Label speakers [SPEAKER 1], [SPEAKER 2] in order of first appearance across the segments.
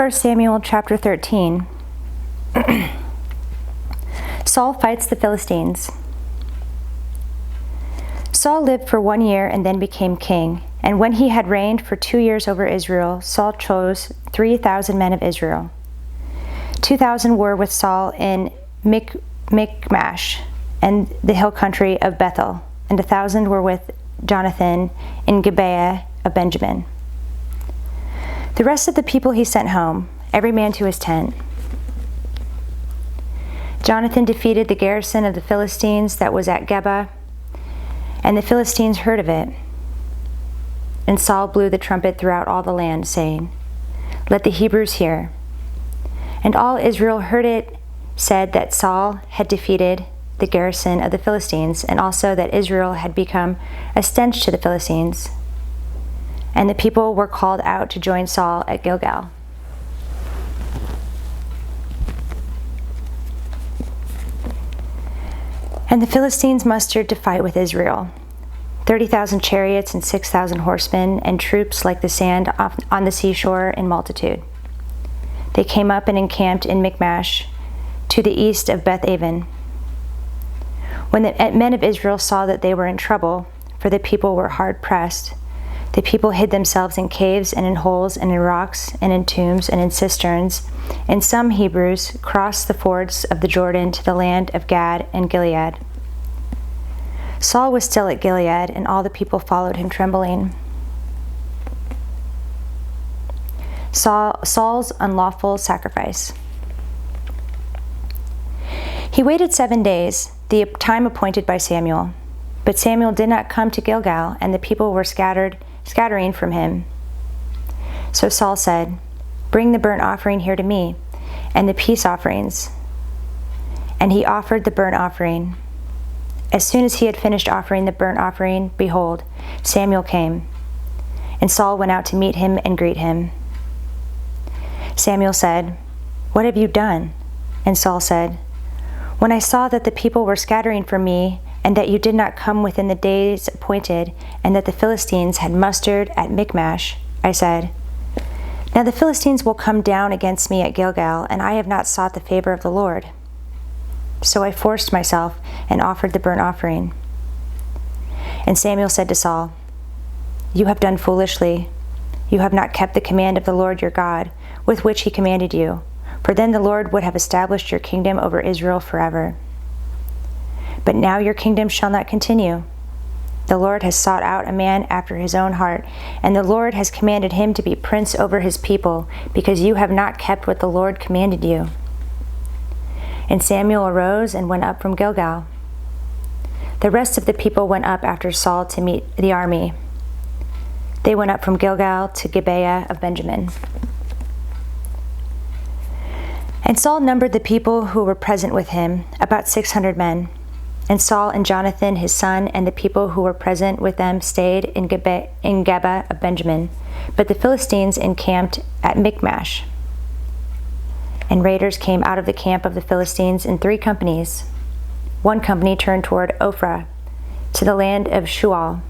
[SPEAKER 1] 1 Samuel chapter 13. Saul fights the Philistines. Saul lived for 1 year and then became king. And when he had reigned for 2 years over Israel, Saul chose 3,000 men of Israel. 2,000 were with Saul in Michmash and the hill country of Bethel, and 1,000 were with Jonathan in Gibeah of Benjamin. The rest of the people he sent home, every man to his tent. Jonathan defeated the garrison of the Philistines that was at Geba, and the Philistines heard of it. And Saul blew the trumpet throughout all the land, saying, "Let the Hebrews hear." And all Israel heard it said that Saul had defeated the garrison of the Philistines, and also that Israel had become a stench to the Philistines. And the people were called out to join Saul at Gilgal. And the Philistines mustered to fight with Israel, 30,000 chariots and 6,000 horsemen, and troops like the sand on the seashore in multitude. They came up and encamped in Michmash, to the east of Beth-aven. When the men of Israel saw that they were in trouble, for the people were hard pressed, the people hid themselves in caves and in holes and in rocks and in tombs and in cisterns, and some Hebrews crossed the fords of the Jordan to the land of Gad and Gilead. Saul was still at Gilead, and all the people followed him trembling. Saul's unlawful sacrifice. He waited 7 days, the time appointed by Samuel. But Samuel did not come to Gilgal, and the people were scattering from him. So Saul said, "Bring the burnt offering here to me, and the peace offerings." And he offered the burnt offering. As soon as he had finished offering the burnt offering, behold, Samuel came. And Saul went out to meet him and greet him. Samuel said, "What have you done?" And Saul said, "When I saw that the people were scattering from me, and that you did not come within the days appointed, and that the Philistines had mustered at Michmash, I said, 'Now the Philistines will come down against me at Gilgal, and I have not sought the favor of the Lord.' So I forced myself and offered the burnt offering." And Samuel said to Saul, "You have done foolishly. You have not kept the command of the Lord your God, with which he commanded you, for then the Lord would have established your kingdom over Israel forever. But now your kingdom shall not continue. The Lord has sought out a man after his own heart, and the Lord has commanded him to be prince over his people, because you have not kept what the Lord commanded you." And Samuel arose and went up from Gilgal. The rest of the people went up after Saul to meet the army. They went up from Gilgal to Gibeah of Benjamin. And Saul numbered the people who were present with him, about 600 men. And Saul and Jonathan his son and the people who were present with them stayed in Geba of Benjamin, but the Philistines encamped at Michmash. And raiders came out of the camp of the Philistines in 3 companies. One company turned toward Ophrah, to the land of Shual.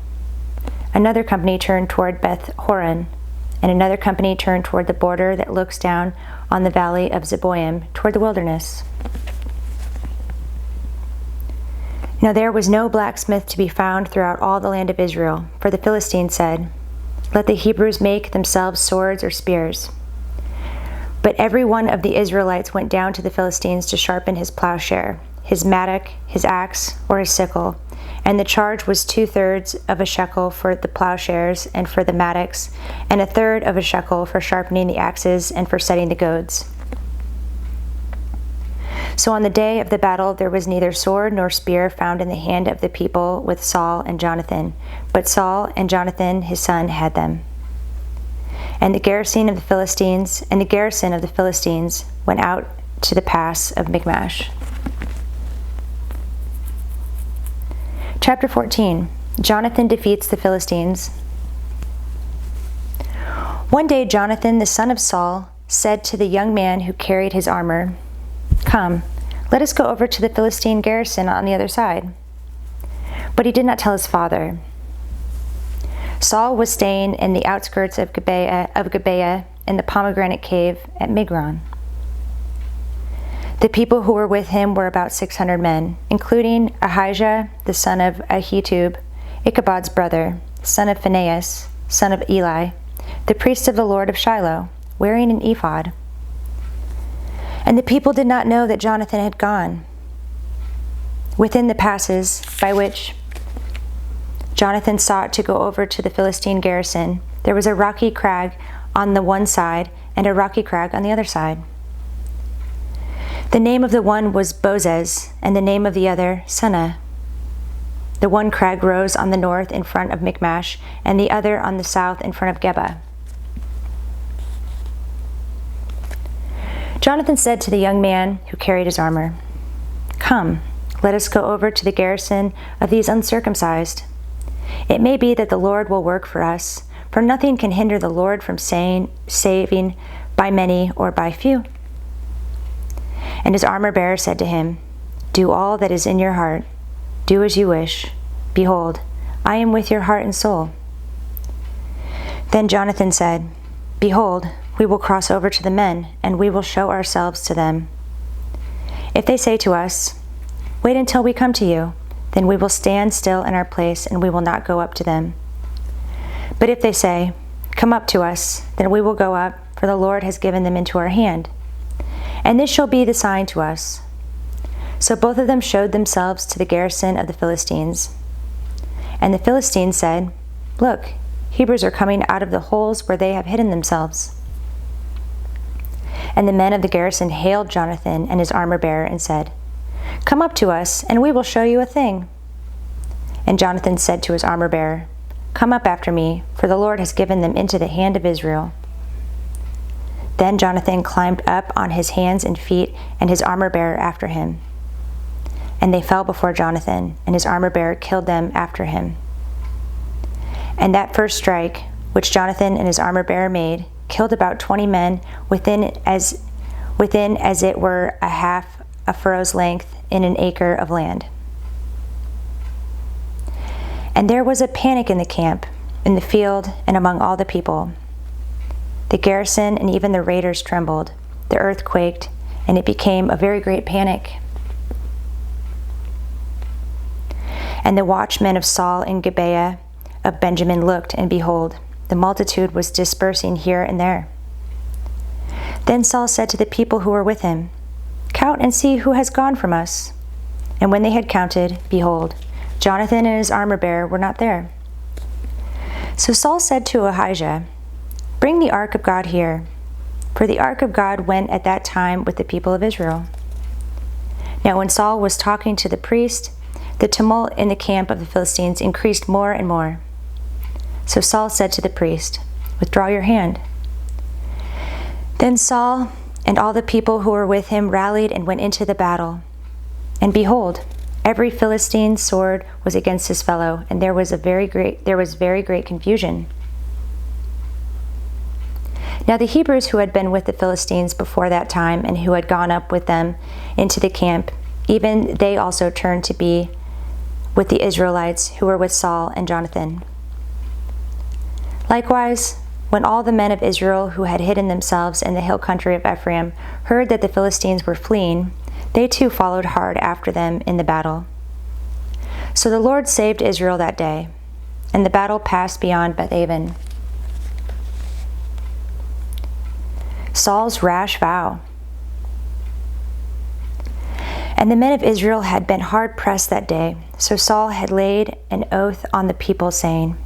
[SPEAKER 1] Another company turned toward Beth Horon, and another company turned toward the border that looks down on the valley of Zeboim, toward the wilderness. Now there was no blacksmith to be found throughout all the land of Israel, for the Philistines said, "Let the Hebrews make themselves swords or spears." But every one of the Israelites went down to the Philistines to sharpen his plowshare, his mattock, his axe, or his sickle, and the charge was 2/3 of a shekel for the plowshares and for the mattocks, and 1/3 of a shekel for sharpening the axes and for setting the goads. So on the day of the battle there was neither sword nor spear found in the hand of the people with Saul and Jonathan, but Saul and Jonathan his son had them. And the garrison of the Philistines went out to the pass of Michmash. Chapter 14. Jonathan defeats the Philistines. One day Jonathan the son of Saul said to the young man who carried his armor, "Come, let us go over to the Philistine garrison on the other side." But he did not tell his father. Saul was staying in the outskirts of Gibeah in the pomegranate cave at Migron. The people who were with him were about 600 men, including Ahijah, the son of Ahitub, Ichabod's brother, son of Phinehas, son of Eli, the priest of the Lord of Shiloh, wearing an ephod. And the people did not know that Jonathan had gone. Within the passes by which Jonathan sought to go over to the Philistine garrison, there was a rocky crag on the one side and a rocky crag on the other side. The name of the one was Bozez, and the name of the other Seneh. The one crag rose on the north in front of Michmash, and the other on the south in front of Geba. Jonathan said to the young man who carried his armor, "Come, let us go over to the garrison of these uncircumcised. It may be that the Lord will work for us, for nothing can hinder the Lord from saving by many or by few." And his armor-bearer said to him, "Do all that is in your heart. Do as you wish. Behold, I am with your heart and soul." Then Jonathan said, "Behold, we will cross over to the men, and we will show ourselves to them. If they say to us, 'Wait until we come to you,' then we will stand still in our place, and we will not go up to them. But if they say, 'Come up to us,' then we will go up, for the Lord has given them into our hand. And this shall be the sign to us." So both of them showed themselves to the garrison of the Philistines. And the Philistines said, "Look, Hebrews are coming out of the holes where they have hidden themselves." And the men of the garrison hailed Jonathan and his armor-bearer and said, "Come up to us, and we will show you a thing." And Jonathan said to his armor-bearer, "Come up after me, for the Lord has given them into the hand of Israel." Then Jonathan climbed up on his hands and feet, and his armor-bearer after him. And they fell before Jonathan, and his armor-bearer killed them after him. And that first strike, which Jonathan and his armor-bearer made, killed about 20 men within as it were a half a furrow's length in an acre of land. And there was a panic in the camp, in the field, and among all the people. The garrison and even the raiders trembled. The earth quaked, and it became a very great panic. And the watchmen of Saul in Gibeah of Benjamin looked, and behold, the multitude was dispersing here and there. Then Saul said to the people who were with him, "Count and see who has gone from us." And when they had counted, behold, Jonathan and his armor-bearer were not there. So Saul said to Ahijah, "Bring the ark of God here," for the ark of God went at that time with the people of Israel. Now when Saul was talking to the priest, the tumult in the camp of the Philistines increased more and more. So Saul said to the priest, "Withdraw your hand." Then Saul and all the people who were with him rallied and went into the battle. And behold, every Philistine's sword was against his fellow, and there was very great confusion. Now the Hebrews who had been with the Philistines before that time, and who had gone up with them into the camp, even they also turned to be with the Israelites who were with Saul and Jonathan. Likewise, when all the men of Israel who had hidden themselves in the hill country of Ephraim heard that the Philistines were fleeing, they too followed hard after them in the battle. So the Lord saved Israel that day, and the battle passed beyond Beth-aven. Saul's rash vow. And the men of Israel had been hard pressed that day, so Saul had laid an oath on the people, saying,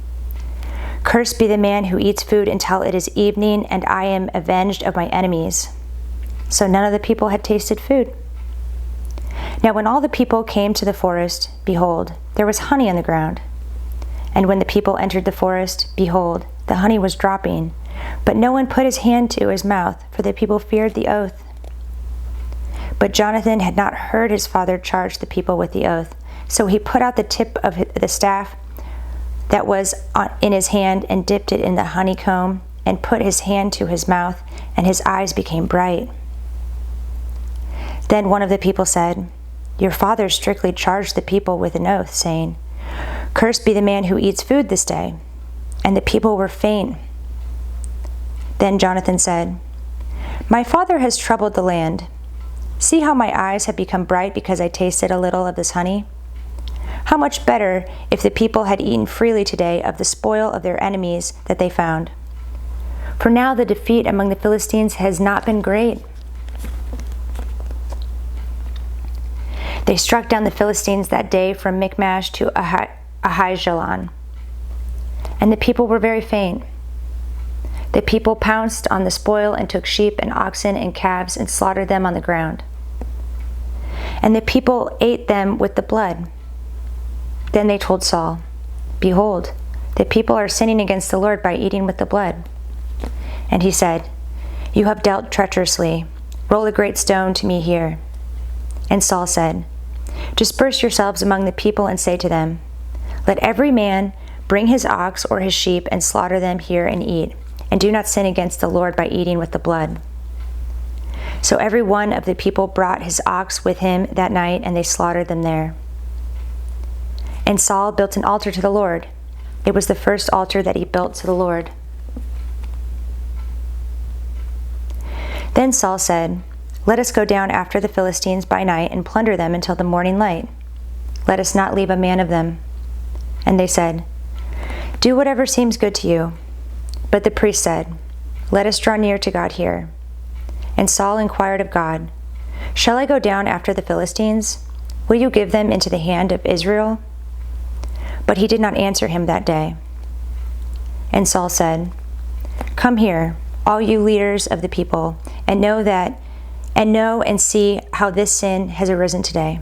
[SPEAKER 1] "Cursed be the man who eats food until it is evening, and I am avenged of my enemies." So none of the people had tasted food. Now when all the people came to the forest, behold, there was honey on the ground. And when the people entered the forest, behold, the honey was dropping, but no one put his hand to his mouth, for the people feared the oath. But Jonathan had not heard his father charge the people with the oath, so he put out the tip of the staff that was in his hand and dipped it in the honeycomb and put his hand to his mouth, and his eyes became bright. Then one of the people said, "Your father strictly charged the people with an oath, saying, 'Cursed be the man who eats food this day.' And the people were faint. Then Jonathan said, "My father has troubled the land. See how my eyes have become bright because I tasted a little of this honey? How much better if the people had eaten freely today of the spoil of their enemies that they found. For now the defeat among the Philistines has not been great. They struck down the Philistines that day from Michmash to Ahijalon, and the people were very faint. The people pounced on the spoil and took sheep and oxen and calves and slaughtered them on the ground. And the people ate them with the blood. Then they told Saul, 'Behold, the people are sinning against the Lord by eating with the blood.' And he said, 'You have dealt treacherously. Roll a great stone to me here.' And Saul said, 'Disperse yourselves among the people and say to them, Let every man bring his ox or his sheep and slaughter them here and eat, and do not sin against the Lord by eating with the blood.' So every one of the people brought his ox with him that night, and they slaughtered them there. And Saul built an altar to the Lord. It was the first altar that he built to the Lord. Then Saul said, 'Let us go down after the Philistines by night and plunder them until the morning light. Let us not leave a man of them.' And they said, 'Do whatever seems good to you.' But the priest said, 'Let us draw near to God here.' And Saul inquired of God, 'Shall I go down after the Philistines? Will you give them into the hand of Israel?' But he did not answer him that day. And Saul said, 'Come here, all you leaders of the people, and know and see how this sin has arisen today.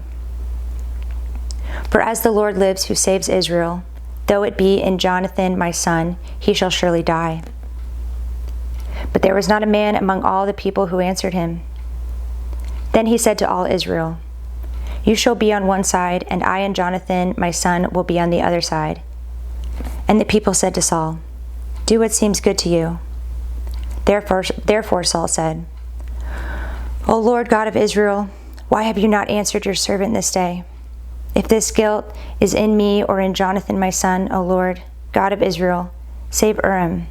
[SPEAKER 1] For as the Lord lives who saves Israel, though it be in Jonathan my son, he shall surely die.' But there was not a man among all the people who answered him. Then he said to all Israel, 'You shall be on one side, and I and Jonathan my son will be on the other side.' And the people said to Saul, 'Do what seems good to you.' Therefore Saul said, 'O Lord God of Israel, why have you not answered your servant this day? If this guilt is in me or in Jonathan my son, O Lord, God of Israel, save Urim.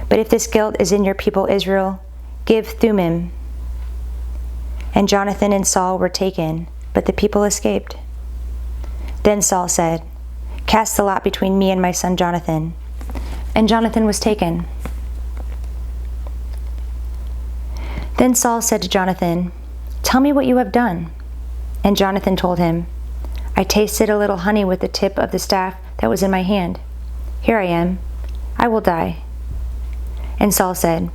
[SPEAKER 1] But if this guilt is in your people Israel, give Thummim.' And Jonathan and Saul were taken, but the people escaped. Then Saul said, 'Cast the lot between me and my son Jonathan.' And Jonathan was taken. Then Saul said to Jonathan, 'Tell me what you have done.' And Jonathan told him, 'I tasted a little honey with the tip of the staff that was in my hand. Here I am. I will die.' And Saul said,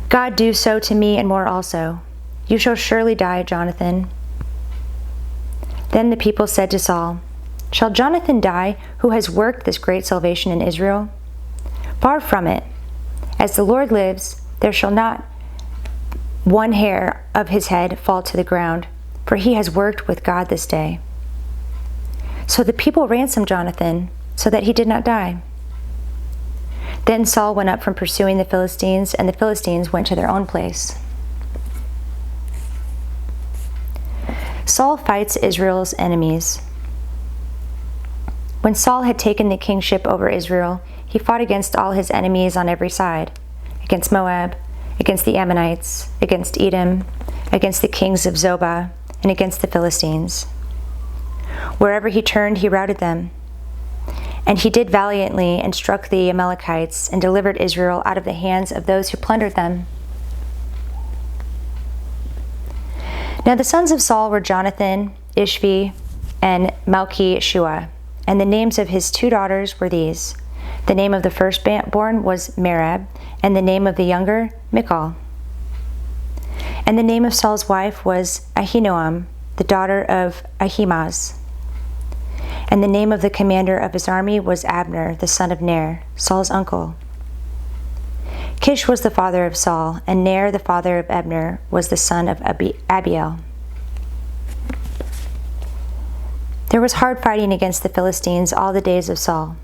[SPEAKER 1] 'God do so to me and more also. You shall surely die, Jonathan.' Then the people said to Saul, 'Shall Jonathan die, who has worked this great salvation in Israel? Far from it. As the Lord lives, there shall not one hair of his head fall to the ground, for he has worked with God this day.' So the people ransomed Jonathan, so that he did not die. Then Saul went up from pursuing the Philistines, and the Philistines went to their own place. Saul fights Israel's enemies. When Saul had taken the kingship over Israel, he fought against all his enemies on every side, against Moab, against the Ammonites, against Edom, against the kings of Zobah, and against the Philistines. Wherever he turned, he routed them. And he did valiantly and struck the Amalekites and delivered Israel out of the hands of those who plundered them. Now the sons of Saul were Jonathan, Ishvi, and Malchi-Shua, and the names of his 2 daughters were these. The name of the firstborn was Merab, and the name of the younger, Michal. And the name of Saul's wife was Ahinoam, the daughter of Ahimaaz. And the name of the commander of his army was Abner, the son of Ner, Saul's uncle. Kish was the father of Saul, and Ner, the father of Abner, was the son of Abiel. There was hard fighting against the Philistines all the days of Saul.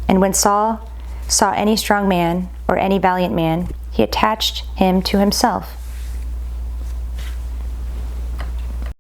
[SPEAKER 1] And when Saul saw any strong man or any valiant man, he attached him to himself.